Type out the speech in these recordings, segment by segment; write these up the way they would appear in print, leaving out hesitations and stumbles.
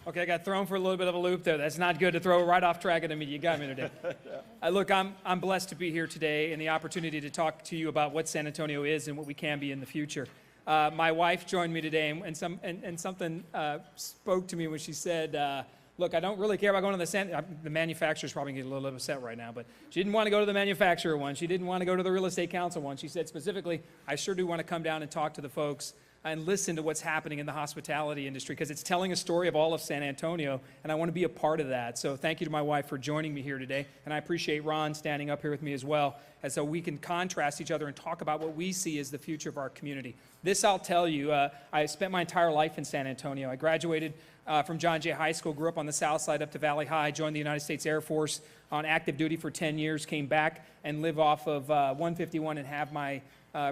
Okay, I got thrown for a little bit of a loop there. That's not good to throw right off track into me. You got me today. Look, I'm blessed to be here today and the opportunity to talk to you about what San Antonio is and what we can be in the future. My wife joined me today, and something spoke to me when she said, look, I don't really care about going to the manufacturer's probably getting a little upset right now, but she didn't want to go to the manufacturer one. She didn't want to go to the real estate council one. She said specifically, I sure do want to come down and talk to the folks and listen to what's happening in the hospitality industry, because it's telling a story of all of San Antonio, and I want to be a part of that. So thank you to my wife for joining me here today, and I appreciate Ron standing up here with me as well, and so we can contrast each other and talk about what we see as the future of our community. This I'll tell you, I spent my entire life in San Antonio. I graduated from John Jay High School, grew up on the south side up to Valley High, joined the United States Air Force on active duty for 10 years, came back and live off of 151 and have my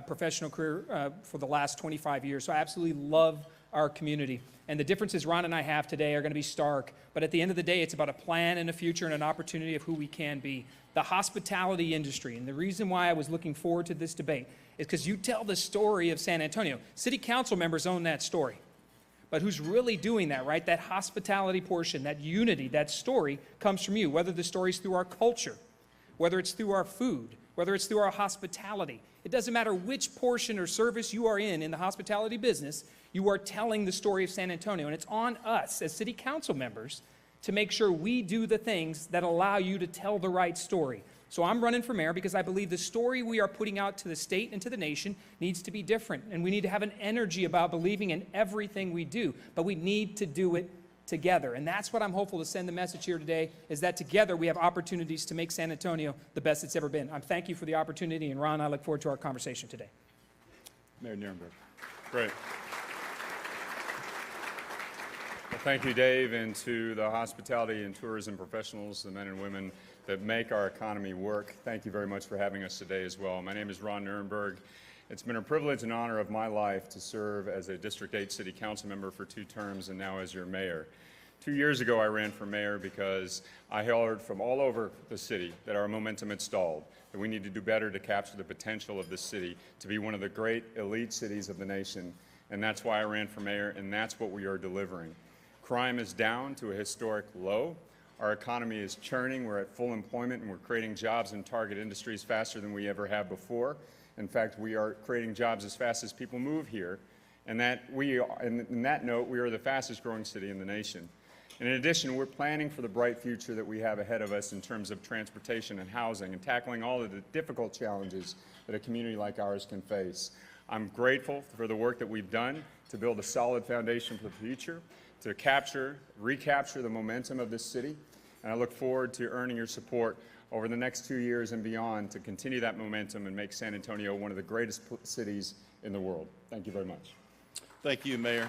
professional career for the last 25 years. So I absolutely love our community. And the differences Ron and I have today are going to be stark. But at the end of the day, it's about a plan and a future and an opportunity of who we can be. The hospitality industry, and the reason why I was looking forward to this debate is because you tell the story of San Antonio. City council members own that story. But who's really doing that, right? That hospitality portion, that unity, that story comes from you, whether the story's through our culture, whether it's through our food, whether it's through our hospitality. It doesn't matter which portion or service you are in the hospitality business, you are telling the story of San Antonio. And it's on us as city council members to make sure we do the things that allow you to tell the right story. So I'm running for mayor because I believe the story we are putting out to the state and to the nation needs to be different. And we need to have an energy about believing in everything we do, but we need to do it together. And that's what I'm hopeful to send the message here today, is that together we have opportunities to make San Antonio the best it's ever been. I thank you for the opportunity, and Ron, I look forward to our conversation today. Mayor Nirenberg. Great. Well, thank you, Dave, and to the hospitality and tourism professionals, the men and women that make our economy work. Thank you very much for having us today as well. My name is Ron Nirenberg. It's been a privilege and honor of my life to serve as a District 8 City Council member for 2 terms and now as your mayor. 2 years ago, I ran for mayor because I heard from all over the city that our momentum had stalled, that we need to do better to capture the potential of this city to be one of the great elite cities of the nation. And that's why I ran for mayor, and that's what we are delivering. Crime is down to a historic low. Our economy is churning. We're at full employment, and we're creating jobs in target industries faster than we ever have before. In fact, we are creating jobs as fast as people move here. And in that note, we are the fastest growing city in the nation. And in addition, we're planning for the bright future that we have ahead of us in terms of transportation and housing and tackling all of the difficult challenges that a community like ours can face. I'm grateful for the work that we've done to build a solid foundation for the future, to recapture the momentum of this city. And I look forward to earning your support over the next 2 years and beyond to continue that momentum and make San Antonio one of the greatest cities in the world. Thank you very much. Thank you, Mayor.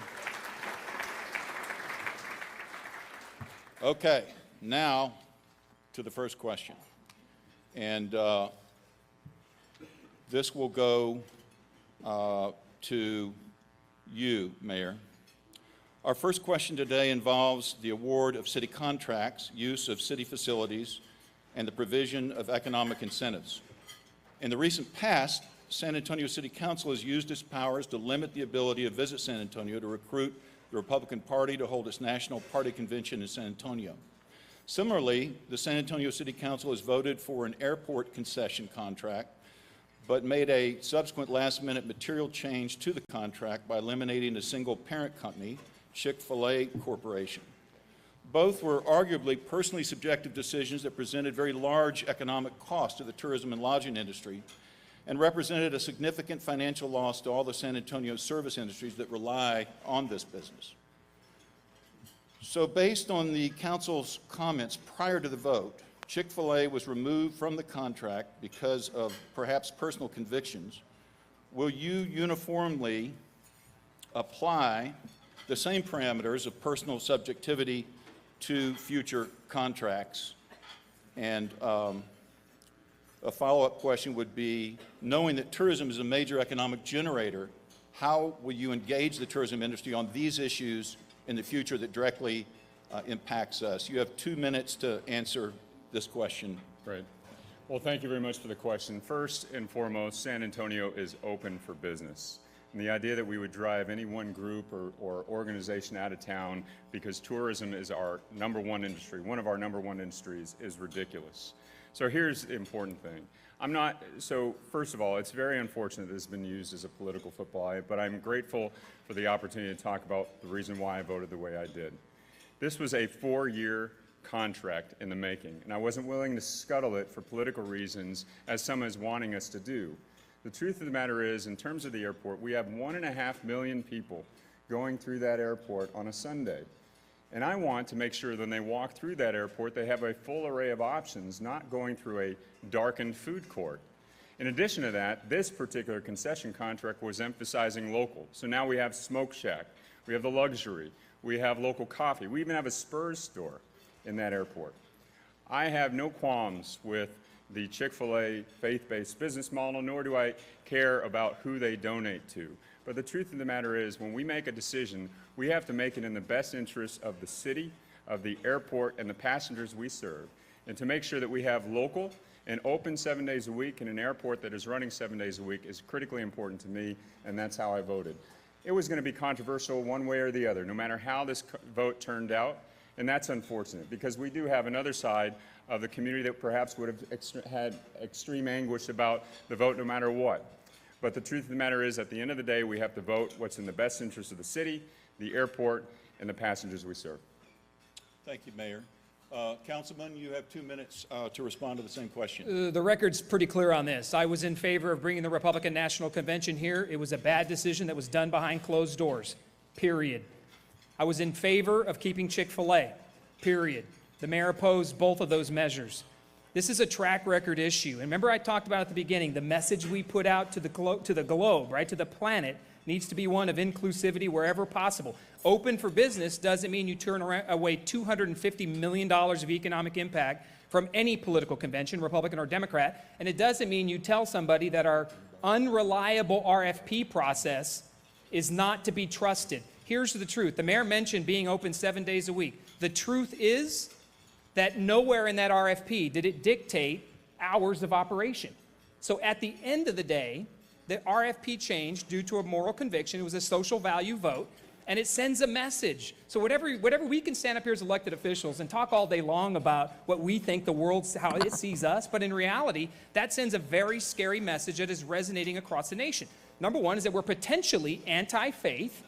Okay, now to the first question. And this will go to you, Mayor. Our first question today involves the award of city contracts, use of city facilities, and the provision of economic incentives. In the recent past, San Antonio City Council has used its powers to limit the ability to visit San Antonio to recruit the Republican Party to hold its national party convention in San Antonio. Similarly, the San Antonio City Council has voted for an airport concession contract, but made a subsequent last-minute material change to the contract by eliminating a single parent company, Chick-fil-A Corporation. Both were arguably personally subjective decisions that presented very large economic costs to the tourism and lodging industry and represented a significant financial loss to all the San Antonio service industries that rely on this business. So based on the council's comments prior to the vote, Chick-fil-A was removed from the contract because of perhaps personal convictions. Will you uniformly apply the same parameters of personal subjectivity to future contracts? And a follow-up question would be, knowing that tourism is a major economic generator, how will you engage the tourism industry on these issues in the future that directly impacts us? You have 2 minutes to answer this question. Great. Well, thank you very much for the question. First and foremost, San Antonio is open for business. And the idea that we would drive any one group or organization out of town because tourism is our number one industry, one of our number one industries, is ridiculous. So here's the important thing. So first of all, it's very unfortunate this has been used as a political football, but I'm grateful for the opportunity to talk about the reason why I voted the way I did. This was a 4-year contract in the making, and I wasn't willing to scuttle it for political reasons, as some is wanting us to do. The truth of the matter is, in terms of the airport, we have 1.5 million people going through that airport on a Sunday. And I want to make sure that when they walk through that airport, they have a full array of options, not going through a darkened food court. In addition to that, this particular concession contract was emphasizing local. So now we have Smoke Shack, we have the luxury, we have local coffee, we even have a Spurs store in that airport. I have no qualms with the Chick-fil-A faith-based business model, nor do I care about who they donate to. But the truth of the matter is, when we make a decision, we have to make it in the best interest of the city, of the airport, and the passengers we serve. And to make sure that we have local and open 7 days a week in an airport that is running 7 days a week is critically important to me, and that's how I voted. It was going to be controversial one way or the other, no matter how this vote turned out, and that's unfortunate, because we do have another side of the community that perhaps would have had extreme anguish about the vote no matter what. But the truth of the matter is, at the end of the day, we have to vote what's in the best interest of the city, the airport, and the passengers we serve. Thank you, Mayor. Councilman, you have 2 minutes to respond to the same question. The record's pretty clear on this. I was in favor of bringing the Republican National Convention here. It was a bad decision that was done behind closed doors, period. I was in favor of keeping Chick-fil-A, period. The mayor opposed both of those measures. This is a track record issue. And remember I talked about at the beginning, the message we put out to the globe, right, to the planet, needs to be one of inclusivity wherever possible. Open for business doesn't mean you turn away $250 million of economic impact from any political convention, Republican or Democrat, and it doesn't mean you tell somebody that our unreliable RFP process is not to be trusted. Here's the truth. The mayor mentioned being open 7 days a week. The truth is that nowhere in that RFP did it dictate hours of operation. So at the end of the day, the RFP changed due to a moral conviction. It was a social value vote, and it sends a message. So whatever we can stand up here as elected officials and talk all day long about what we think the world's, how it sees us, but in reality, that sends a very scary message that is resonating across the nation. Number one is that we're potentially anti-faith,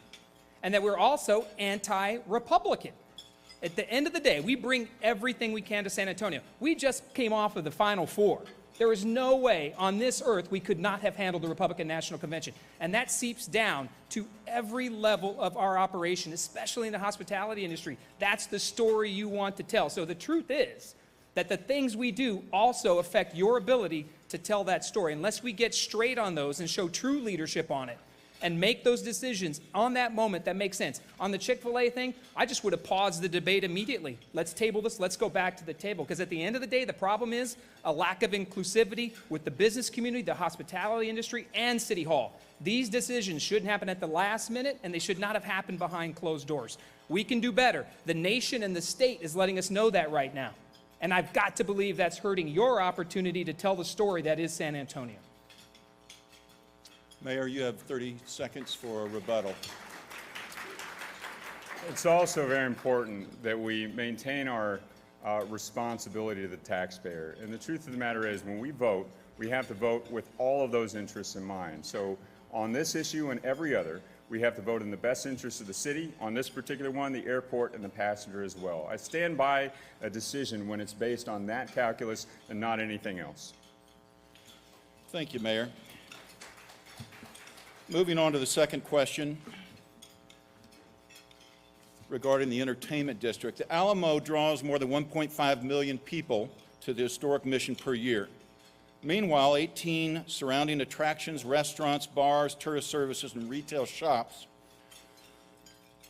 and that we're also anti-Republican. At the end of the day, we bring everything we can to San Antonio. We just came off of the Final Four. There is no way on this earth we could not have handled the Republican National Convention. And that seeps down to every level of our operation, especially in the hospitality industry. That's the story you want to tell. So the truth is that the things we do also affect your ability to tell that story. Unless we get straight on those and show true leadership on it, and make those decisions on that moment that makes sense. On the Chick-fil-A thing, I just would have paused the debate immediately. Let's table this, let's go back to the table. Because at the end of the day, the problem is a lack of inclusivity with the business community, the hospitality industry, and City Hall. These decisions shouldn't happen at the last minute, and they should not have happened behind closed doors. We can do better. The nation and the state is letting us know that right now. And I've got to believe that's hurting your opportunity to tell the story that is San Antonio. Mayor, you have 30 seconds for a rebuttal. It's also very important that we maintain our responsibility to the taxpayer. And the truth of the matter is, when we vote, we have to vote with all of those interests in mind. So on this issue and every other, we have to vote in the best interest of the city. On this particular one, the airport and the passenger as well. I stand by a decision when it's based on that calculus and not anything else. Thank you, Mayor. Moving on to the second question regarding the entertainment district. The Alamo draws more than 1.5 million people to the historic mission per year. Meanwhile, 18 surrounding attractions, restaurants, bars, tourist services, and retail shops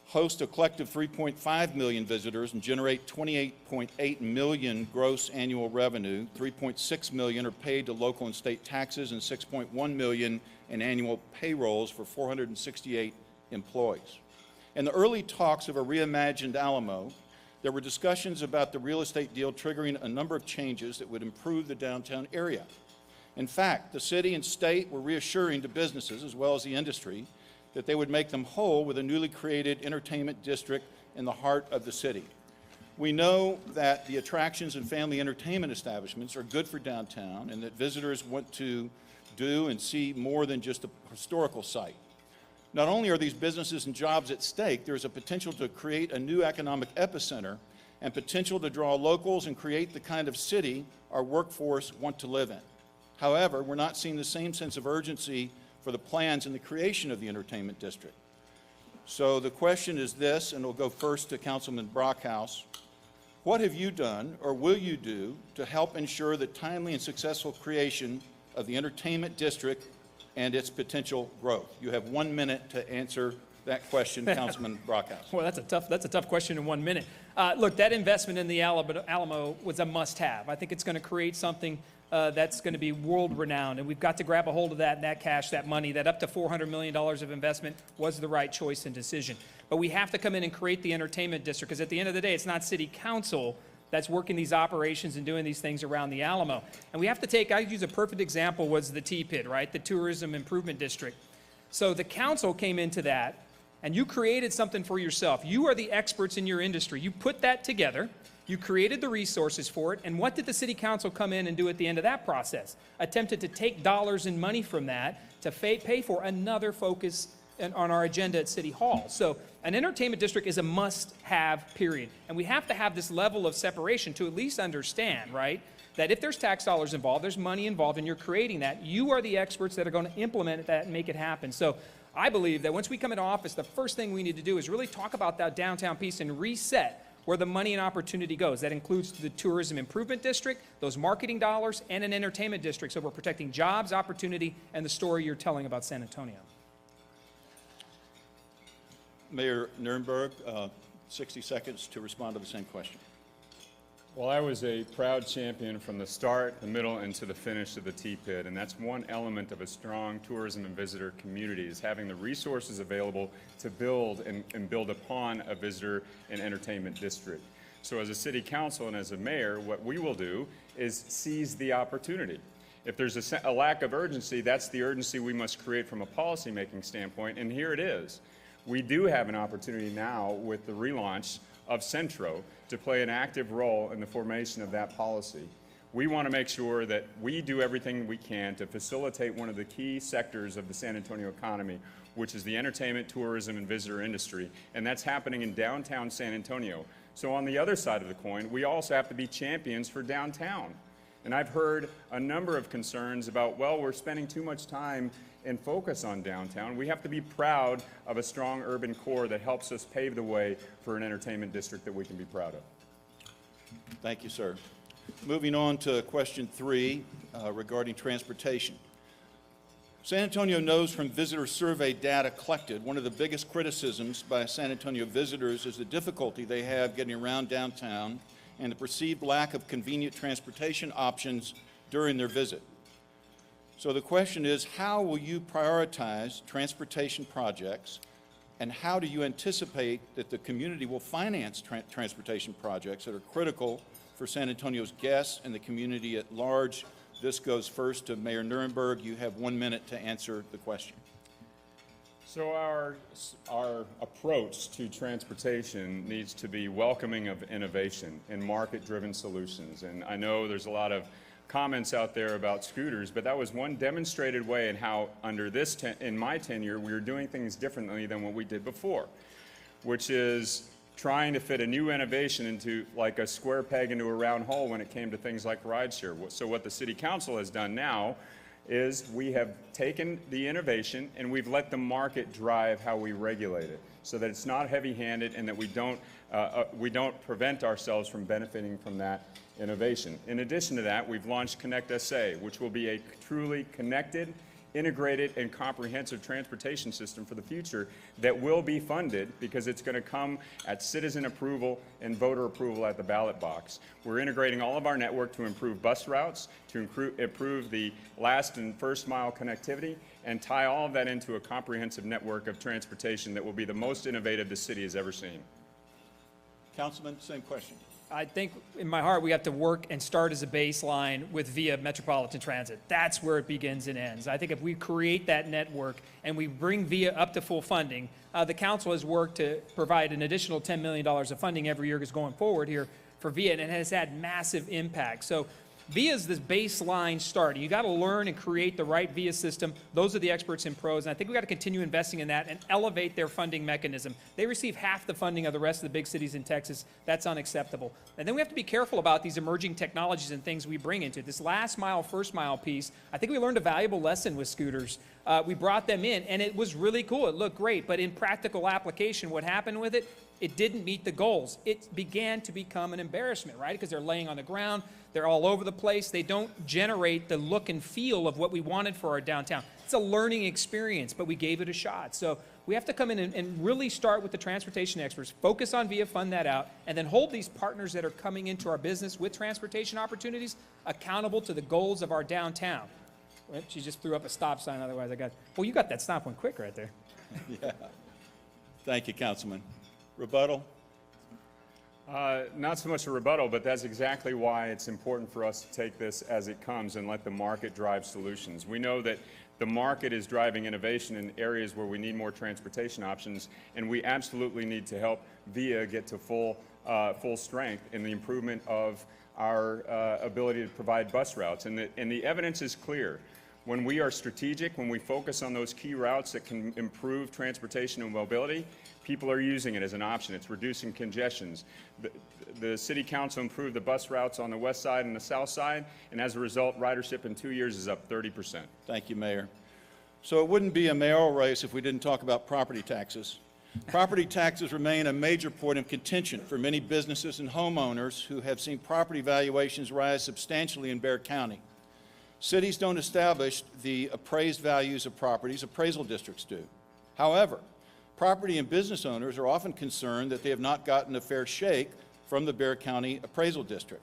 host a collective 3.5 million visitors and generate 28.8 million gross annual revenue. 3.6 million are paid to local and state taxes, and 6.1 million in annual payrolls for 468 employees. In the early talks of a reimagined Alamo, there were discussions about the real estate deal triggering a number of changes that would improve the downtown area. In fact, the city and state were reassuring to businesses as well as the industry that they would make them whole with a newly created entertainment district in the heart of the city. We know that the attractions and family entertainment establishments are good for downtown and that visitors want to do and see more than just a historical site. Not only are these businesses and jobs at stake, there's a potential to create a new economic epicenter and potential to draw locals and create the kind of city our workforce want to live in. However, we're not seeing the same sense of urgency for the plans and the creation of the entertainment district. So the question is this, and we'll go first to Councilman Brockhouse. What have you done or will you do to help ensure the timely and successful creation of the entertainment district and its potential growth? You have 1 minute to answer that question, Councilman Brockhouse. Well, that's a tough question in 1 minute. Look, that investment in the Alamo was a must-have. I think it's going to create something that's going to be world-renowned, and we've got to grab a hold of that, and that cash, that money, that up to $400 million of investment was the right choice and decision. But we have to come in and create the entertainment district, because at the end of the day, it's not City Council that's working these operations and doing these things around the Alamo. And we have to take, I use a perfect example was the T-Pit, right? The Tourism Improvement District. So the council came into that, and you created something for yourself. You are the experts in your industry. You put that together. You created the resources for it, and what did the City Council come in and do at the end of that process? Attempted to take dollars and money from that to pay for another focus on our agenda at City Hall. So an entertainment district is a must-have, period. And we have to have this level of separation to at least understand, right, that if there's tax dollars involved, there's money involved, and you're creating that, you are the experts that are going to implement that and make it happen. So I believe that once we come into office, the first thing we need to do is really talk about that downtown piece and reset where the money and opportunity goes. That includes the Tourism Improvement District, those marketing dollars, and an entertainment district. So we're protecting jobs, opportunity, and the story you're telling about San Antonio. Mayor Nirenberg, 60 seconds to respond to the same question. Well, I was a proud champion from the start, the middle, and to the finish of the T-Pit, and that's one element of a strong tourism and visitor community, is having the resources available to build and build upon a visitor and entertainment district. So as a city council and as a mayor, what we will do is seize the opportunity. If there's a lack of urgency, that's the urgency we must create from a policymaking standpoint, and here it is. We do have an opportunity now with the relaunch of Centro to play an active role in the formation of that policy. We want to make sure that we do everything we can to facilitate one of the key sectors of the San Antonio economy, which is the entertainment, tourism, and visitor industry, and that's happening in downtown San Antonio. So on the other side of the coin, we also have to be champions for downtown. And I've heard a number of concerns about, well, we're spending too much time and focus on downtown. We have to be proud of a strong urban core that helps us pave the way for an entertainment district that we can be proud of. Thank you, sir. Moving on to question 3 regarding transportation. San Antonio knows from visitor survey data collected, one of the biggest criticisms by San Antonio visitors is the difficulty they have getting around downtown and the perceived lack of convenient transportation options during their visit. So the question is, how will you prioritize transportation projects, and how do you anticipate that the community will finance transportation projects that are critical for San Antonio's guests and the community at large? This goes first to Mayor Nirenberg. You have 1 minute to answer the question. So our approach to transportation needs to be welcoming of innovation and market-driven solutions. And I know there's a lot of comments out there about scooters, but that was one demonstrated way in how under this, in my tenure, we were doing things differently than what we did before, which is trying to fit a new innovation into like a square peg into a round hole when it came to things like rideshare. So what the City Council has done now is we have taken the innovation and we've let the market drive how we regulate it, so that it's not heavy-handed and that we don't prevent ourselves from benefiting from that innovation. In addition to that, we've launched Connect SA, which will be a truly connected, integrated, and comprehensive transportation system for the future that will be funded because it's going to come at citizen approval and voter approval at the ballot box. We're integrating all of our network to improve bus routes, to improve the last and first mile connectivity, and tie all of that into a comprehensive network of transportation that will be the most innovative the city has ever seen. Councilman, same question. I think in my heart we have to work and start as a baseline with via Metropolitan Transit. That's where it begins and ends. I think if we create that network and we bring via up to full funding, the council has worked to provide an additional $10 million of funding every year going forward here for via, and it has had massive impact. So VIA is this baseline start. You got to learn and create the right VIA system. Those are the experts in pros, and I think we got to continue investing in that and elevate their funding mechanism. They receive half the funding of the rest of the big cities in Texas. That's unacceptable. And then we have to be careful about these emerging technologies and things we bring into it. This last mile, first mile piece, I think we learned a valuable lesson with scooters. We brought them in, and it was really cool. It looked great, but in practical application, what happened with it? It didn't meet the goals. It began to become an embarrassment, right? Because they're laying on the ground, they're all over the place, they don't generate the look and feel of what we wanted for our downtown. It's a learning experience, but we gave it a shot. So we have to come in and really start with the transportation experts, focus on VIA, fund that out, and then hold these partners that are coming into our business with transportation opportunities accountable to the goals of our downtown. Well, she just threw up a stop sign, otherwise I got, well, you got that stop one quick right there. Yeah. Thank you, Councilman. Rebuttal? Not so much a rebuttal, but that's exactly why it's important for us to take this as it comes and let the market drive solutions. We know that the market is driving innovation in areas where we need more transportation options, and we absolutely need to help VIA get to full strength in the improvement of our ability to provide bus routes. And the evidence is clear. When we are strategic, when we focus on those key routes that can improve transportation and mobility, people are using it as an option. It's reducing congestions. The City Council improved the bus routes on the west side and the south side, and as a result, ridership in 2 years is up 30%. Thank you, Mayor. So it wouldn't be a mayoral race if we didn't talk about property taxes. Property taxes remain a major point of contention for many businesses and homeowners who have seen property valuations rise substantially in Bexar County. Cities don't establish the appraised values of properties, appraisal districts do. However, property and business owners are often concerned that they have not gotten a fair shake from the Bexar County Appraisal District.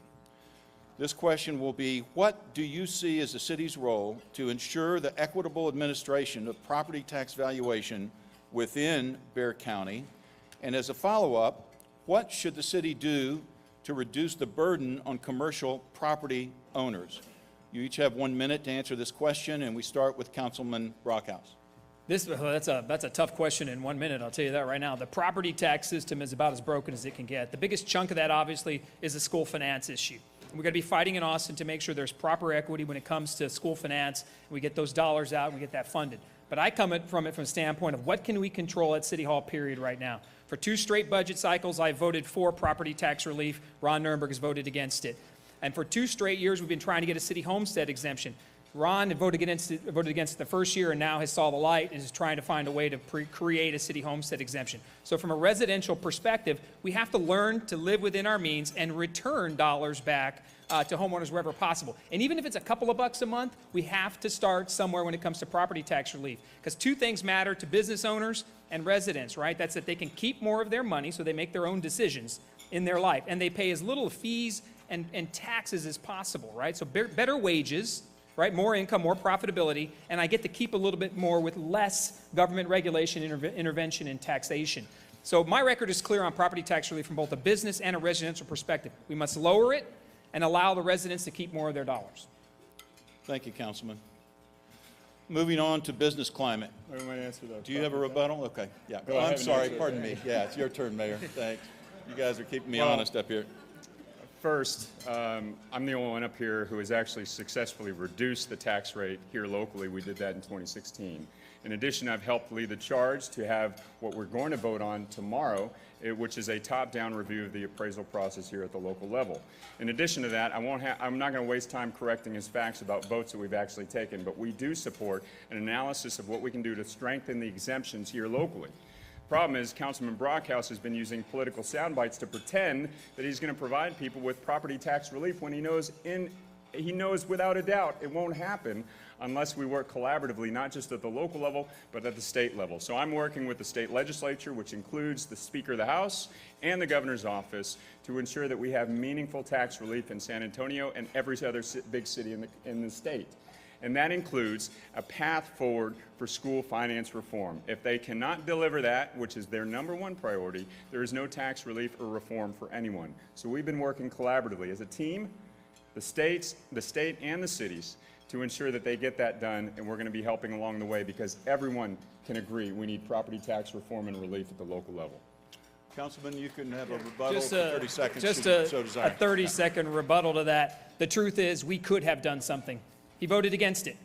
This question will be, what do you see as the city's role to ensure the equitable administration of property tax valuation within Bexar County? And as a follow-up, what should the city do to reduce the burden on commercial property owners? You each have 1 minute to answer this question, and we start with Councilman Brockhouse. That's a tough question in 1 minute, I'll tell you that right now. The property tax system is about as broken as it can get. The biggest chunk of that, obviously, is the school finance issue. And we're going to be fighting in Austin to make sure there's proper equity when it comes to school finance. We get those dollars out and we get that funded. But I come from it from a standpoint of what can we control at City Hall, period, right now. For 2 straight budget cycles, I voted for property tax relief. Ron Nirenberg has voted against it. And for 2 straight years, we've been trying to get a city homestead exemption. Ron voted against it the first year and now has saw the light and is trying to find a way to create a city homestead exemption. So from a residential perspective, we have to learn to live within our means and return dollars back to homeowners wherever possible. And even if it's a couple of bucks a month, we have to start somewhere when it comes to property tax relief. Because 2 things matter to business owners and residents, right? That's that they can keep more of their money so they make their own decisions in their life. And they pay as little fees and taxes as possible, right? So better wages, right? More income, more profitability, and I get to keep a little bit more with less government regulation, intervention, and taxation. So my record is clear on property tax relief from both a business and a residential perspective. We must lower it and allow the residents to keep more of their dollars. Thank you, Councilman. Moving on to business climate. Do you have a rebuttal? Okay. Yeah. Go ahead. I'm sorry. Pardon me. Yeah, it's your turn, Mayor. Thanks. You guys are keeping me honest up here. First, I'm the only one up here who has actually successfully reduced the tax rate here locally. We did that in 2016. In addition, I've helped lead the charge to have what we're going to vote on tomorrow, which is a top-down review of the appraisal process here at the local level. In addition to that, I'm not going to waste time correcting his facts about votes that we've actually taken, but we do support an analysis of what we can do to strengthen the exemptions here locally. Problem is, Councilman Brockhouse has been using political sound bites to pretend that he's going to provide people with property tax relief when he knows without a doubt it won't happen unless we work collaboratively, not just at the local level, but at the state level. So I'm working with the state legislature, which includes the Speaker of the House and the Governor's office, to ensure that we have meaningful tax relief in San Antonio and every other big city in the state. and that includes a path forward for school finance reform. If they cannot deliver that, which is their #1 priority, there is no tax relief or reform for anyone. So we've been working collaboratively as a team, the state and the cities, to ensure that they get that done, and we're going to be helping along the way because everyone can agree we need property tax reform and relief at the local level. Councilman, you can have a rebuttal Just for 30 seconds. just should you a so desire. 30-second rebuttal to that. The truth is, we could have done something. He voted against it.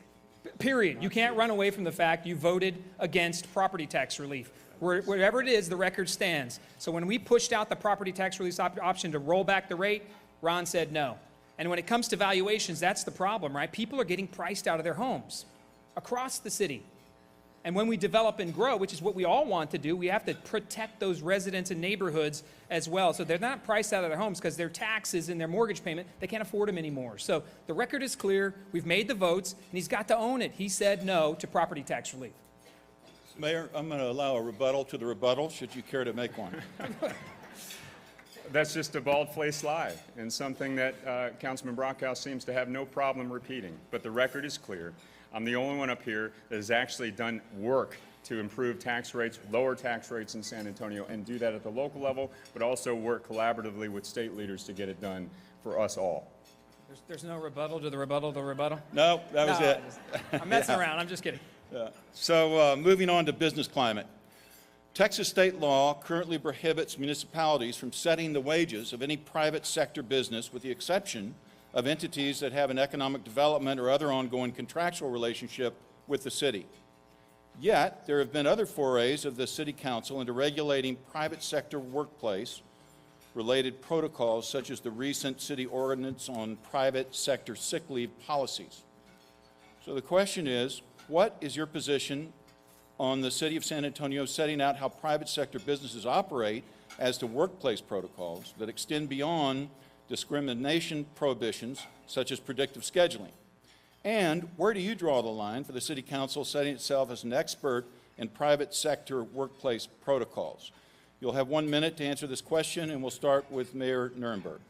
Period. You can't run away from the fact you voted against property tax relief. Wherever it is, the record stands. So when we pushed out the property tax relief option to roll back the rate, Ron said no. And when it comes to valuations, that's the problem, right? People are getting priced out of their homes across the city. And when we develop and grow, which is what we all want to do, we have to protect those residents and neighborhoods as well. So they're not priced out of their homes because their taxes and their mortgage payment, they can't afford them anymore. So the record is clear. We've made the votes, and he's got to own it. He said no to property tax relief. Mayor, I'm going to allow a rebuttal to the rebuttal, should you care to make one. That's just a bald-faced lie, and something that Councilman Brockhouse seems to have no problem repeating. But the record is clear. I'm the only one up here that has actually done work to improve tax rates, lower tax rates in San Antonio, and do that at the local level, but also work collaboratively with state leaders to get it done for us all. There's no rebuttal to the rebuttal to the rebuttal? No, that was No, it. I'm messing around. I'm just kidding. So moving on to business climate. Texas state law currently prohibits municipalities from setting the wages of any private sector business with the exception of entities that have an economic development or other ongoing contractual relationship with the city. Yet, there have been other forays of the City Council into regulating private sector workplace related protocols such as the recent city ordinance on private sector sick leave policies. So the question is, what is your position on the City of San Antonio setting out how private sector businesses operate as to workplace protocols that extend beyond discrimination prohibitions such as predictive scheduling? And where do you draw the line for the City Council setting itself as an expert in private sector workplace protocols? You'll have 1 minute to answer this question, and we'll start with Mayor Nirenberg.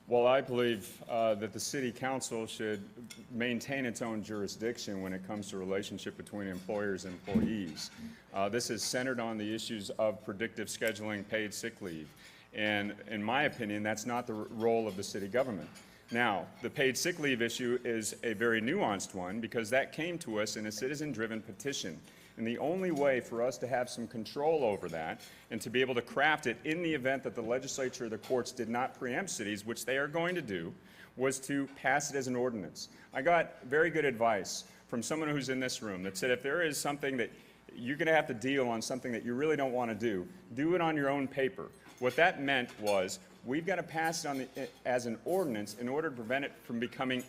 Well, I believe that the City Council should maintain its own jurisdiction when it comes to relationship between employers and employees. This is centered on the issues of predictive scheduling, paid sick leave. And in my opinion, that's not the role of the city government. Now, the paid sick leave issue is a very nuanced one because that came to us in a citizen-driven petition. And the only way for us to have some control over that and to be able to craft it in the event that the legislature or the courts did not preempt cities, which they are going to do, was to pass it as an ordinance. I got very good advice from someone who's in this room that said if there is something that you're going to have to deal on something that you really don't want to do it on your own paper. What that meant was we've got to pass it as an ordinance in order to prevent it from becoming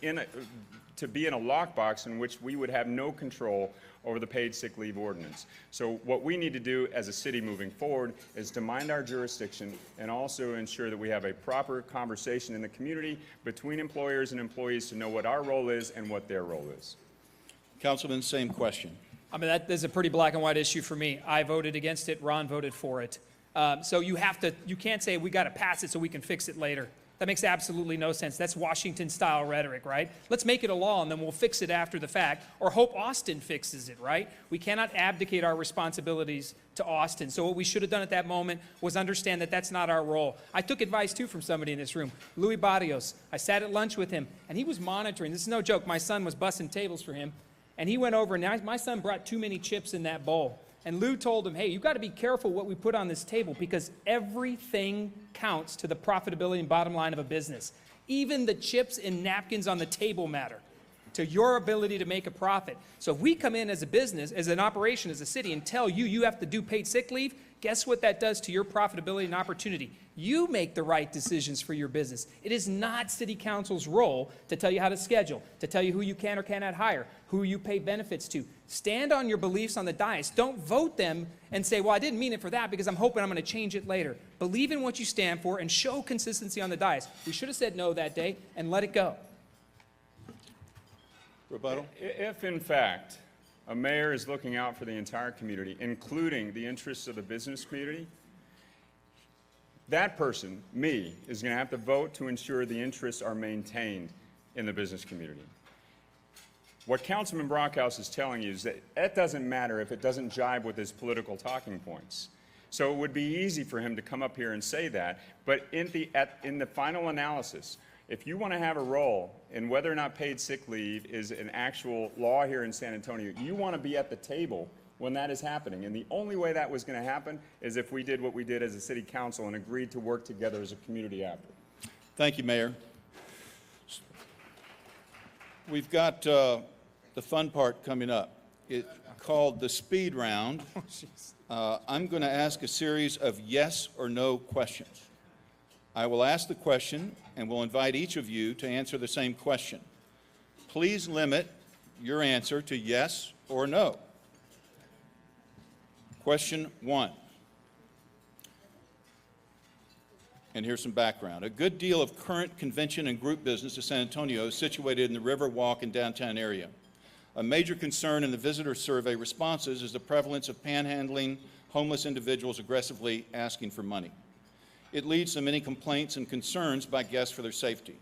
to be in a lockbox in which we would have no control over the paid sick leave ordinance. So what we need to do as a city moving forward is to mind our jurisdiction and also ensure that we have a proper conversation in the community between employers and employees to know what our role is and what their role is. Councilman, same question. I mean, that is a pretty black and white issue for me. I voted against it. Ron voted for it. So you can't say we got to pass it so we can fix it later. That makes absolutely no sense. That's Washington-style rhetoric, right? Let's make it a law and then we'll fix it after the fact, or hope Austin fixes it, right? We cannot abdicate our responsibilities to Austin. So what we should have done at that moment was understand that that's not our role. I took advice, too, from somebody in this room, Louis Barrios. I sat at lunch with him, and he was monitoring. This is no joke. My son was bussing tables for him, and he went over, and my son brought too many chips in that bowl. And Lou told him, hey, you've got to be careful what we put on this table because everything counts to the profitability and bottom line of a business. Even the chips and napkins on the table matter to your ability to make a profit. So if we come in as a business, as an operation, as a city, and tell you you have to do paid sick leave, guess what that does to your profitability and opportunity? You make the right decisions for your business. It is not City Council's role to tell you how to schedule, to tell you who you can or cannot hire, who you pay benefits to. Stand on your beliefs on the dais. Don't vote them and say, well, I didn't mean it for that because I'm hoping I'm going to change it later. Believe in what you stand for and show consistency on the dais. We should have said no that day and let it go. Rebuttal? If, in fact, a mayor is looking out for the entire community, including the interests of the business community, that person, me, is going to have to vote to ensure the interests are maintained in the business community. What Councilman Brockhouse is telling you is that it doesn't matter if it doesn't jibe with his political talking points. So it would be easy for him to come up here and say that, but in the final analysis, if you want to have a role in whether or not paid sick leave is an actual law here in San Antonio, you want to be at the table when that is happening. And the only way that was going to happen is if we did what we did as a city council and agreed to work together as a community after. Thank you, Mayor. We've got the fun part coming up. It's called the speed round. I'm going to ask a series of yes or no questions. I will ask the question and will invite each of you to answer the same question. Please limit your answer to yes or no. Question 1. And here's some background. A good deal of current convention and group business in San Antonio is situated in the Riverwalk and downtown area. A major concern in the visitor survey responses is the prevalence of panhandling, homeless individuals aggressively asking for money. It leads to many complaints and concerns by guests for their safety.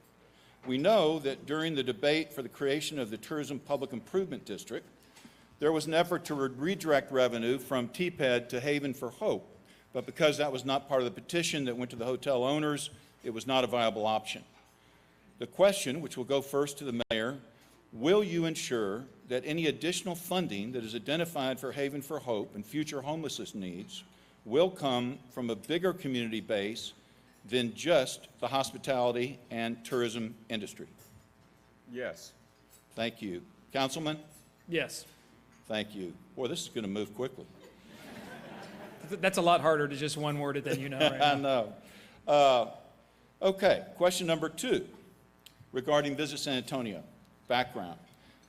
We know that during the debate for the creation of the Tourism Public Improvement District, there was an effort to redirect revenue from TPED to Haven for Hope, but because that was not part of the petition that went to the hotel owners, it was not a viable option. The question, which will go first to the mayor, will you ensure that any additional funding that is identified for Haven for Hope and future homelessness needs will come from a bigger community base than just the hospitality and tourism industry? Yes. Thank you. Councilman? Yes. Thank you. Boy, this is going to move quickly. That's a lot harder to just one word it than you know right now. I know. Okay, question number 2 regarding Visit San Antonio. Background.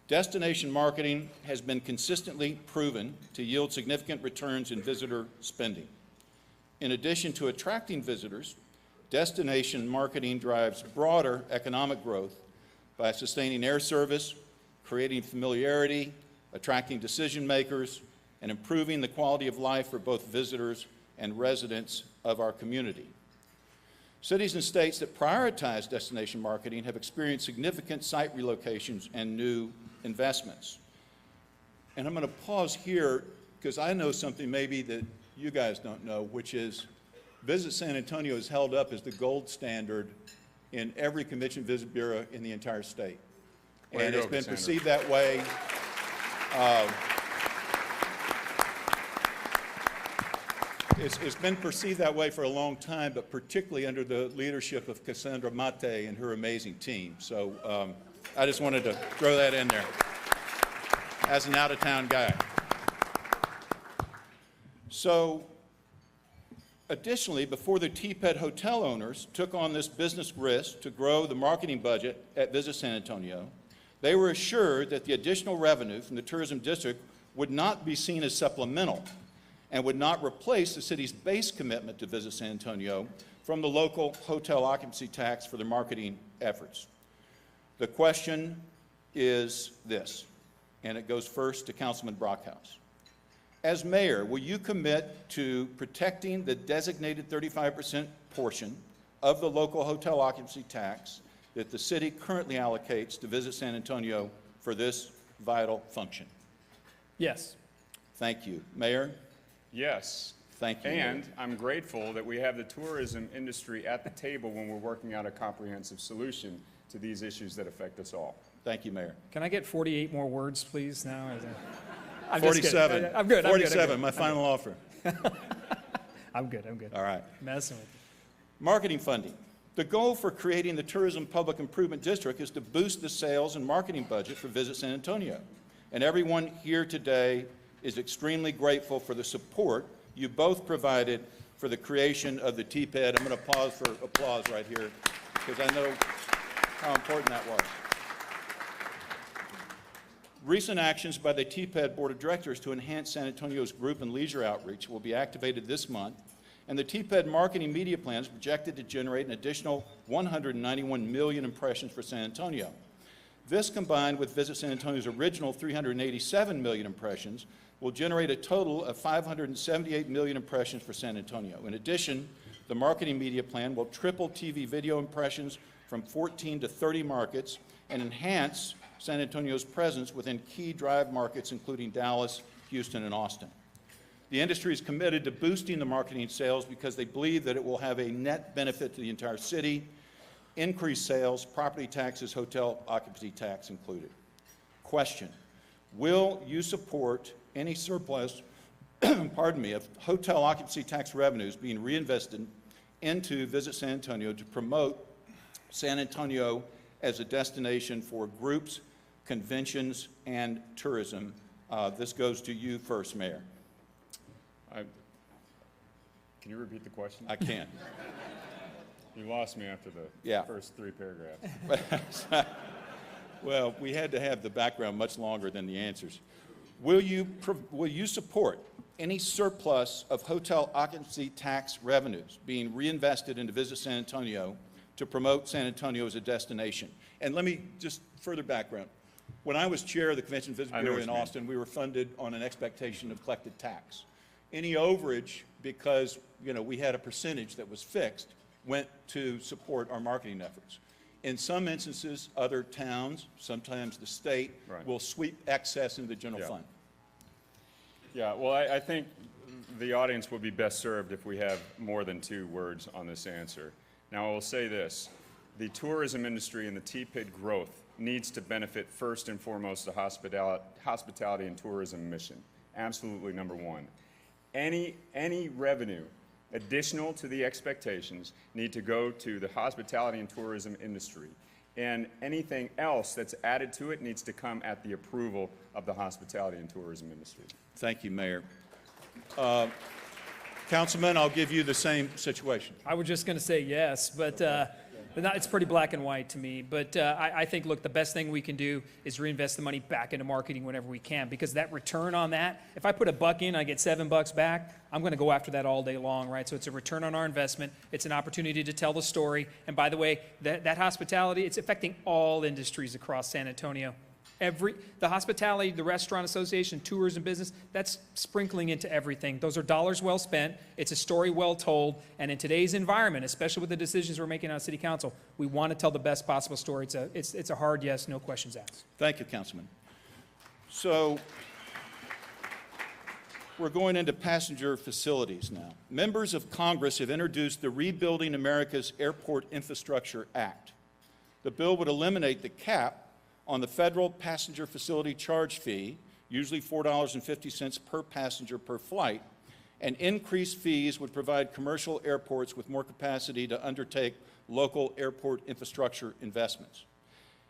Destination marketing has been consistently proven to yield significant returns in visitor spending. In addition to attracting visitors, destination marketing drives broader economic growth by sustaining air service, creating familiarity, attracting decision makers, and improving the quality of life for both visitors and residents of our community. Cities and states that prioritize destination marketing have experienced significant site relocations and new investments. And I'm going to pause here because I know something maybe that you guys don't know, which is Visit San Antonio is held up as the gold standard in every convention visit bureau in the entire state. And it's been perceived that way. It's been perceived that way for a long time, but particularly under the leadership of Cassandra Mate and her amazing team. So I just wanted to throw that in there as an out-of-town guy. So additionally, before the TPED hotel owners took on this business risk to grow the marketing budget at Visit San Antonio, they were assured that the additional revenue from the tourism district would not be seen as supplemental and would not replace the city's base commitment to Visit San Antonio from the local hotel occupancy tax for their marketing efforts. The question is this, and it goes first to Councilman Brockhouse. As mayor, will you commit to protecting the designated 35% portion of the local hotel occupancy tax that the city currently allocates to Visit San Antonio for this vital function? Yes. Thank you. Mayor? Yes. Thank you. And I'm grateful that we have the tourism industry at the table when we're working out a comprehensive solution to these issues that affect us all. Thank you, Mayor. Can I get 48 more words, please, now? I'm 47. Just I'm good. 47, my final offer. I'm good. All right. Messing with you. Marketing funding. The goal for creating the Tourism Public Improvement District is to boost the sales and marketing budget for Visit San Antonio. And everyone here today is extremely grateful for the support you both provided for the creation of the TPED. I'm going to pause for applause right here because I know how important that was. Recent actions by the TPED Board of Directors to enhance San Antonio's group and leisure outreach will be activated this month, and the TPED marketing media plan is projected to generate an additional 191 million impressions for San Antonio. This, combined with Visit San Antonio's original 387 million impressions, will generate a total of 578 million impressions for San Antonio. In addition, the marketing media plan will triple TV video impressions from 14 to 30 markets and enhance San Antonio's presence within key drive markets, including Dallas, Houston, and Austin. The industry is committed to boosting the marketing sales because they believe that it will have a net benefit to the entire city, increased sales, property taxes, hotel occupancy tax included. Question: will you support any surplus, pardon me, of hotel occupancy tax revenues being reinvested into Visit San Antonio to promote San Antonio as a destination for groups, conventions, and tourism? This goes to you first, Mayor. Can you repeat the question? I can. You lost me after the first 3 paragraphs. Well, we had to have the background much longer than the answers. Will you support any surplus of hotel occupancy tax revenues being reinvested into Visit San Antonio to promote San Antonio as a destination? And let me just further background. When I was chair of the Convention and Visitors Bureau in Austin, we were funded on an expectation of collected tax. Any overage, because we had a percentage that was fixed, went to support our marketing efforts. In some instances, other towns, sometimes the state, will sweep excess into the general fund. Yeah, well, I think the audience will be best served if we have more than 2 words on this answer. Now, I will say this. The tourism industry and the TPID growth needs to benefit first and foremost the hospitality and tourism mission. Absolutely number 1. Any revenue additional to the expectations need to go to the hospitality and tourism industry. And anything else that's added to it needs to come at the approval of the hospitality and tourism industry. Thank you, Mayor. Councilman, I'll give you the same situation. I was just going to say yes, but it's pretty black and white to me. But I think, look, the best thing we can do is reinvest the money back into marketing whenever we can, because that return on that, if I put $1 in, I get $7 back, I'm going to go after that all day long, right? So it's a return on our investment. It's an opportunity to tell the story. And by the way, that hospitality, it's affecting all industries across San Antonio. The hospitality, the restaurant association, tourism business, that's sprinkling into everything. Those are dollars well spent. It's a story well told. And in today's environment, especially with the decisions we're making on City Council, we want to tell the best possible story. It's a hard yes, no questions asked. Thank you, Councilman. So we're going into passenger facilities now. Members of Congress have introduced the Rebuilding America's Airport Infrastructure Act. The bill would eliminate the cap on the federal passenger facility charge fee, usually $4.50 per passenger per flight, and increased fees would provide commercial airports with more capacity to undertake local airport infrastructure investments.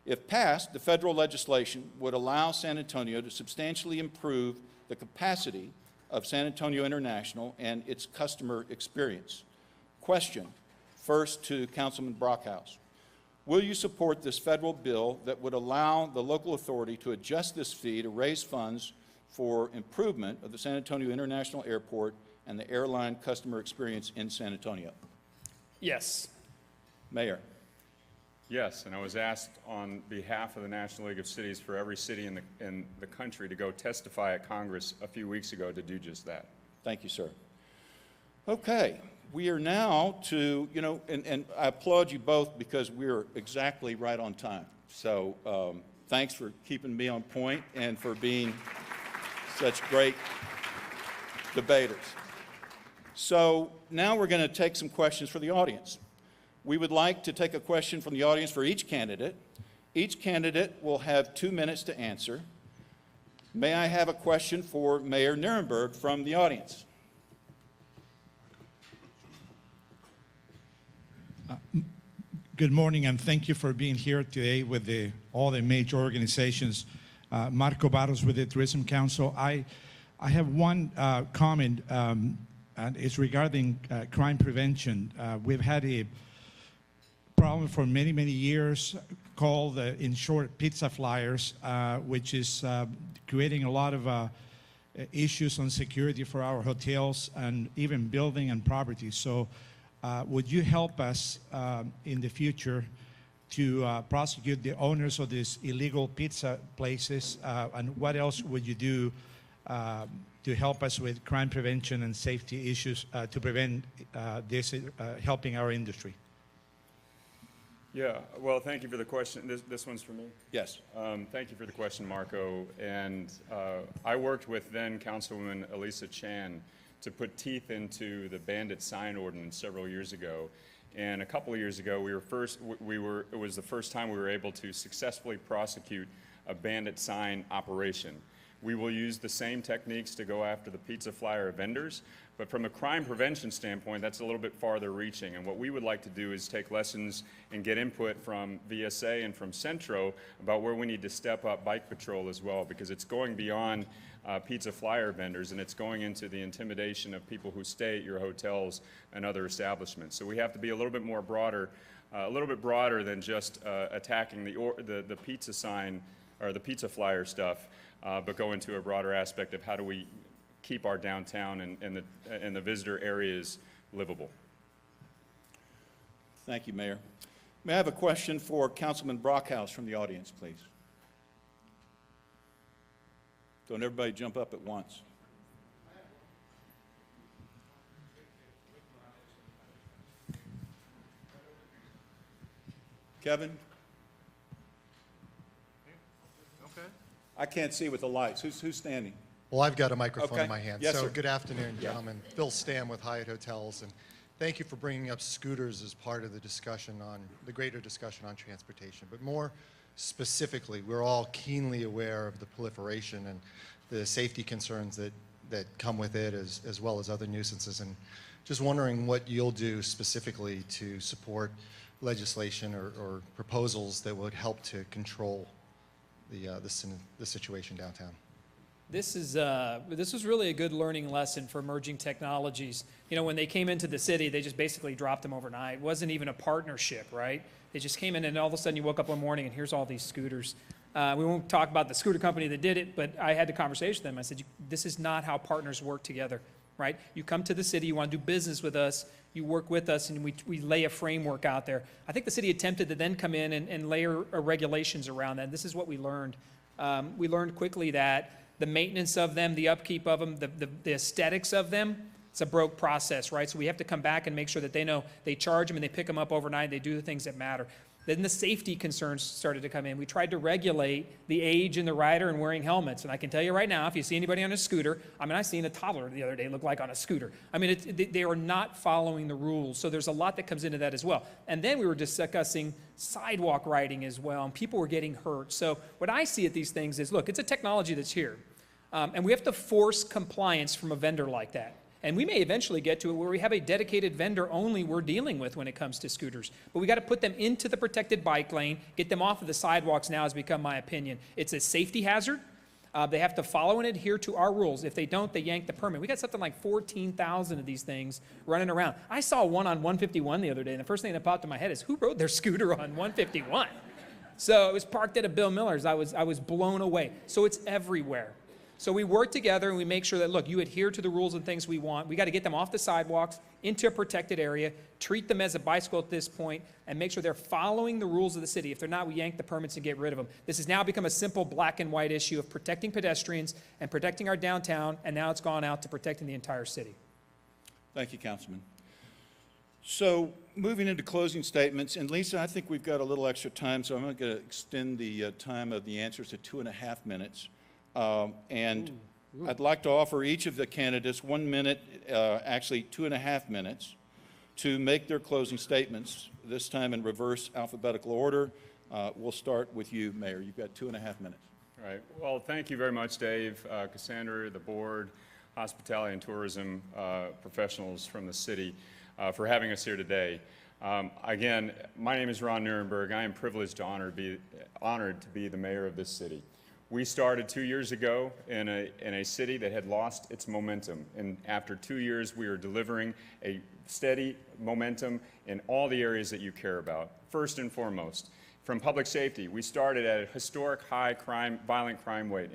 If passed, the federal legislation would allow San Antonio to substantially improve the capacity of San Antonio International and its customer experience. Question, first to Councilman Brockhouse. Will you support this federal bill that would allow the local authority to adjust this fee to raise funds for improvement of the San Antonio International Airport and the airline customer experience in San Antonio? Yes. Mayor. Yes, and I was asked on behalf of the National League of Cities for every city in the country to go testify at Congress a few weeks ago to do just that. Thank you, sir. Okay. We are now to, and I applaud you both because we're exactly right on time. So thanks for keeping me on point and for being such great debaters. So now we're going to take some questions for the audience. We would like to take a question from the audience for each candidate. Each candidate will have 2 minutes to answer. May I have a question for Mayor Nirenberg from the audience? Good morning, and thank you for being here today with all the major organizations. Marco Barros with the Tourism Council. I have one comment, and it's regarding crime prevention. We've had a problem for many, many years called, in short, pizza flyers, which is creating a lot of issues on security for our hotels and even building and property. So would you help us in the future to prosecute the owners of these illegal pizza places? And what else would you do to help us with crime prevention and safety issues to prevent this helping our industry? Yeah, well, thank you for the question. This one's for me. Yes. Thank you for the question, Marco. And I worked with then Councilwoman Elisa Chan to put teeth into the bandit sign ordinance several years ago. And a couple of years ago, it was the first time we were able to successfully prosecute a bandit sign operation. We will use the same techniques to go after the pizza flyer vendors, but from a crime prevention standpoint, that's a little bit farther reaching. And what we would like to do is take lessons and get input from VSA and from Centro about where we need to step up bike patrol as well, because it's going beyond pizza flyer vendors, and it's going into the intimidation of people who stay at your hotels and other establishments. So we have to be a little bit more broader, a little bit broader than just attacking the pizza sign or the pizza flyer stuff, but go into a broader aspect of how do we keep our downtown and the visitor areas livable. Thank you, Mayor. May I have a question for Councilman Brockhouse from the audience, please? Don't everybody jump up at once. Kevin? Okay. I can't see with the lights. Who's standing? Well, I've got a microphone Okay. in my hand. Yes, so sir. good afternoon, gentlemen. Phil Stam with Hyatt Hotels, and thank you for bringing up scooters as part of the discussion on the greater discussion on transportation. But more specifically, we're all keenly aware of the proliferation and the safety concerns that come with it, as well as other nuisances. And just wondering what you'll do specifically to support legislation or proposals that would help to control the situation downtown. This was really a good learning lesson for emerging technologies. You know, when they came into the city, they just basically dropped them overnight. It wasn't even a partnership, right? They just came in, and all of a sudden you woke up one morning and here's all these scooters. We won't talk about the scooter company that did it, but I had the conversation with them. I said, this is not how partners work together, right? You come to the city, you want to do business with us, you work with us, and we lay a framework out there. I think the city attempted to then come in and layer regulations around that. This is what we learned. We learned quickly that the maintenance of them, the upkeep of them, the aesthetics of them, it's a broke process, right? So we have to come back and make sure that they know they charge them and they pick them up overnight, they do the things that matter. Then the safety concerns started to come in. We tried to regulate the age in the rider and wearing helmets. And I can tell you right now, if you see anybody on a scooter, I mean, I seen a toddler the other day look like on a scooter. I mean, they are not following the rules. So there's a lot that comes into that as well. And then we were discussing sidewalk riding as well, and people were getting hurt. So what I see at these things is, look, it's a technology that's here. And we have to force compliance from a vendor like that. And we may eventually get to it where we have a dedicated vendor only we're dealing with when it comes to scooters. But we got to put them into the protected bike lane, get them off of the sidewalks now has become my opinion. It's a safety hazard. They have to follow and adhere to our rules. If they don't, they yank the permit. We got something like 14,000 of these things running around. I saw one on 151 the other day, and the first thing that popped in my head is, who rode their scooter on 151? So it was parked at a Bill Miller's. I was blown away. So it's everywhere. So we work together and we make sure that, look, you adhere to the rules and things we want. We got to get them off the sidewalks, into a protected area, treat them as a bicycle at this point, and make sure they're following the rules of the city. If they're not, we yank the permits and get rid of them. This has now become a simple black and white issue of protecting pedestrians and protecting our downtown, and now it's gone out to protecting the entire city. Thank you, Councilman. So moving into closing statements, and Lisa, I think we've got a little extra time, so I'm going to extend the time of the answers to 2.5 minutes. I'd like to offer each of the candidates 1 minute, actually 2.5 minutes, to make their closing statements, this time in reverse alphabetical order. We'll start with you, Mayor. You've got 2.5 minutes. All right. Well, thank you very much, Dave, Cassandra, the board, hospitality and tourism professionals from the city for having us here today. Again, my name is Ron Nirenberg. I am privileged to honored to be the mayor of this city. We started 2 years ago in a city that had lost its momentum. And after 2 years, we are delivering a steady momentum in all the areas that you care about. First and foremost, from public safety, we started at a historic high violent crime rate.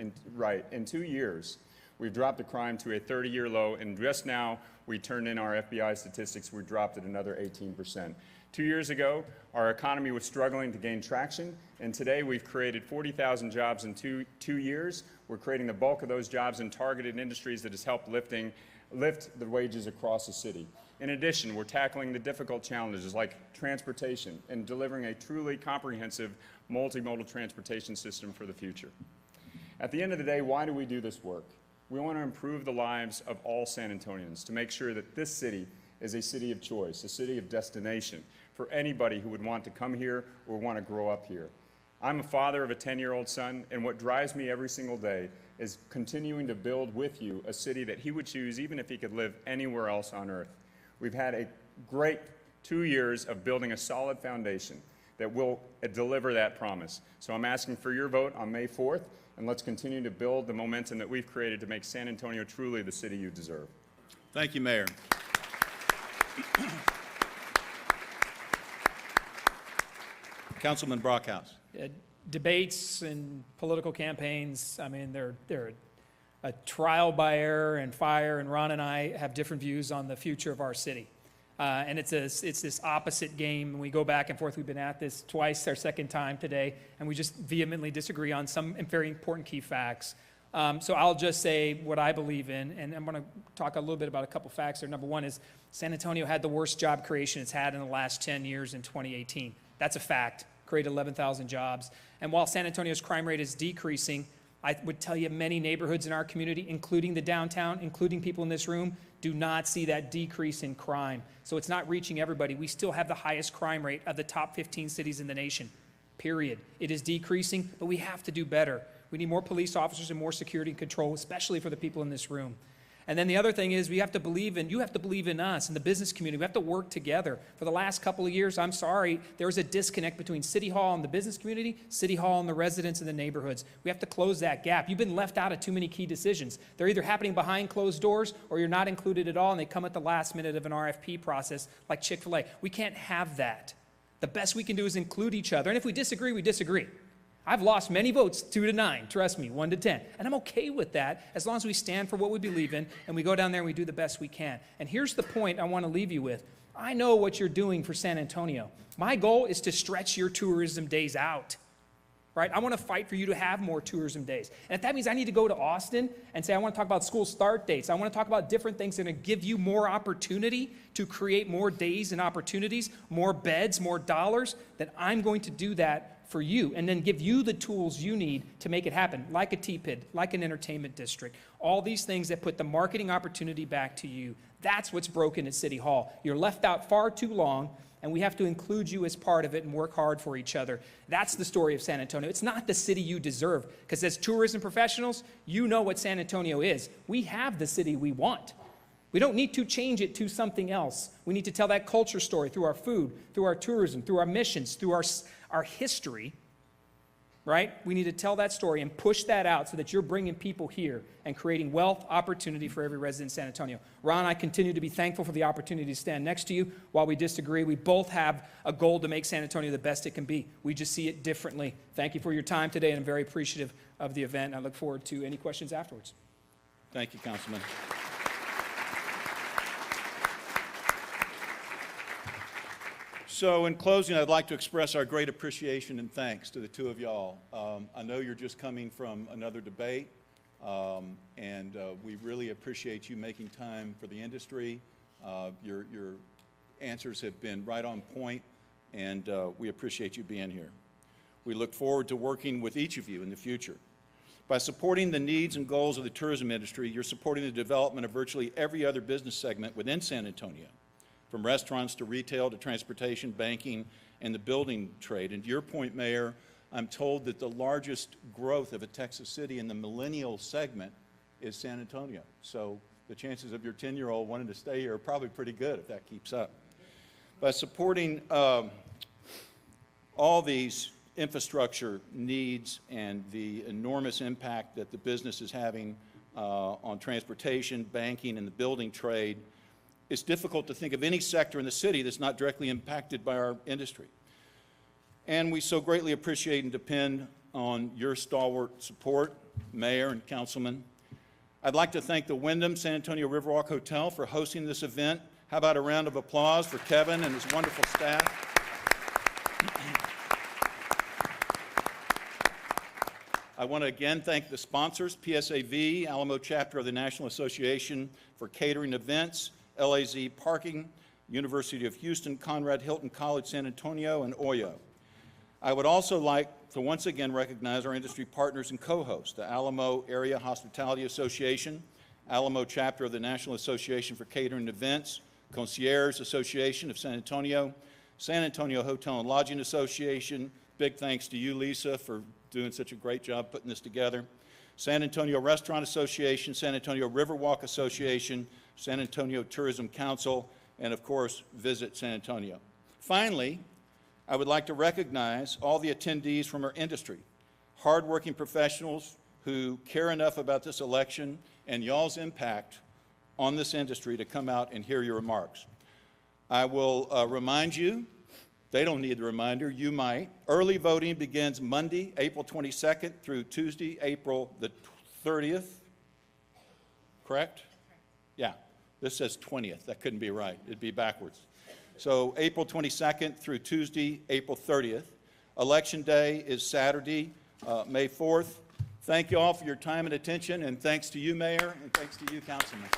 In 2 years, we've dropped the crime to a 30-year low, and just now we turned in our FBI statistics, we dropped it another 18%. 2 years ago, our economy was struggling to gain traction, and today we've created 40,000 jobs in two years. We're creating the bulk of those jobs in targeted industries that has helped lift the wages across the city. In addition, we're tackling the difficult challenges like transportation and delivering a truly comprehensive multimodal transportation system for the future. At the end of the day, why do we do this work? We want to improve the lives of all San Antonians to make sure that this city is a city of choice, a city of destination for anybody who would want to come here or want to grow up here. I'm a father of a 10-year-old son, and what drives me every single day is continuing to build with you a city that he would choose even if he could live anywhere else on earth. We've had a great 2 years of building a solid foundation that will deliver that promise. So I'm asking for your vote on May 4th, and let's continue to build the momentum that we've created to make San Antonio truly the city you deserve. Thank you, Mayor. Councilman Brockhouse. Debates and political campaigns, I mean, they're a trial by error and fire, and Ron and I have different views on the future of our city. And it's this opposite game. We go back and forth. We've been at this twice, our second time today, and we just vehemently disagree on some very important key facts. So I'll just say what I believe in, and I'm going to talk a little bit about a couple facts there. Number one is San Antonio had the worst job creation it's had in the last 10 years in 2018. That's a fact. Created 11,000 jobs. And while San Antonio's crime rate is decreasing, I would tell you many neighborhoods in our community, including the downtown, including people in this room, do not see that decrease in crime. So it's not reaching everybody. We still have the highest crime rate of the top 15 cities in the nation, period. It is decreasing, but we have to do better. We need more police officers and more security and control, especially for the people in this room. And then the other thing is you have to believe in us, in the business community. We have to work together. For the last couple of years, I'm sorry, there was a disconnect between City Hall and the business community, City Hall and the residents in the neighborhoods. We have to close that gap. You've been left out of too many key decisions. They're either happening behind closed doors or you're not included at all, and they come at the last minute of an RFP process like Chick-fil-A. We can't have that. The best we can do is include each other. And if we disagree, we disagree. I've lost many votes, 2-9, trust me, 1-10. And I'm okay with that as long as we stand for what we believe in and we go down there and we do the best we can. And here's the point I want to leave you with. I know what you're doing for San Antonio. My goal is to stretch your tourism days out, right? I want to fight for you to have more tourism days. And if that means I need to go to Austin and say I want to talk about school start dates, I want to talk about different things that are going to give you more opportunity to create more days and opportunities, more beds, more dollars, then I'm going to do that for you, and then give you the tools you need to make it happen, like a TPID, like an entertainment district, all these things that put the marketing opportunity back to you. That's what's broken at City Hall. You're left out far too long, and we have to include you as part of it and work hard for each other. That's the story of San Antonio. It's not the city you deserve, because as tourism professionals, you know what San Antonio is. We have the city we want. We don't need to change it to something else. We need to tell that culture story through our food, through our tourism, through our missions, through our history, right? We need to tell that story and push that out so that you're bringing people here and creating wealth, opportunity for every resident in San Antonio. Ron, I continue to be thankful for the opportunity to stand next to you. While we disagree, we both have a goal to make San Antonio the best it can be. We just see it differently. Thank you for your time today, and I'm very appreciative of the event. I look forward to any questions afterwards. Thank you, Councilman. So in closing, I'd like to express our great appreciation and thanks to the two of y'all. I know you're just coming from another debate, and we really appreciate you making time for the industry. Your answers have been right on point, and we appreciate you being here. We look forward to working with each of you in the future. By supporting the needs and goals of the tourism industry, you're supporting the development of virtually every other business segment within San Antonio, from restaurants to retail to transportation, banking, and the building trade. And to your point, Mayor, I'm told that the largest growth of a Texas city in the millennial segment is San Antonio. So the chances of your 10-year-old wanting to stay here are probably pretty good if that keeps up. By supporting all these infrastructure needs and the enormous impact that the business is having on transportation, banking, and the building trade, it's difficult to think of any sector in the city that's not directly impacted by our industry. And we so greatly appreciate and depend on your stalwart support, Mayor and Councilman. I'd like to thank the Wyndham San Antonio Riverwalk Hotel for hosting this event. How about a round of applause for Kevin and his wonderful staff? I want to again thank the sponsors, PSAV, Alamo chapter of the National Association for Catering Events, LAZ Parking, University of Houston, Conrad Hilton College, San Antonio, and OYO. I would also like to once again recognize our industry partners and co-hosts, the Alamo Area Hospitality Association, Alamo chapter of the National Association for Catering Events, Concierge Association of San Antonio Hotel and Lodging Association. Big thanks to you, Lisa, for doing such a great job putting this together. San Antonio Restaurant Association, San Antonio Riverwalk Association, San Antonio Tourism Council, and of course, Visit San Antonio. Finally, I would like to recognize all the attendees from our industry, hardworking professionals who care enough about this election and y'all's impact on this industry to come out and hear your remarks. I will remind you, they don't need the reminder, you might. Early voting begins Monday, April 22nd through Tuesday, April the 30th. Correct? Yeah, this says 20th. That couldn't be right. It'd be backwards. So April 22nd through Tuesday, April 30th. Election Day is Saturday, May 4th. Thank you all for your time and attention, and thanks to you, Mayor, and thanks to you, Councilman.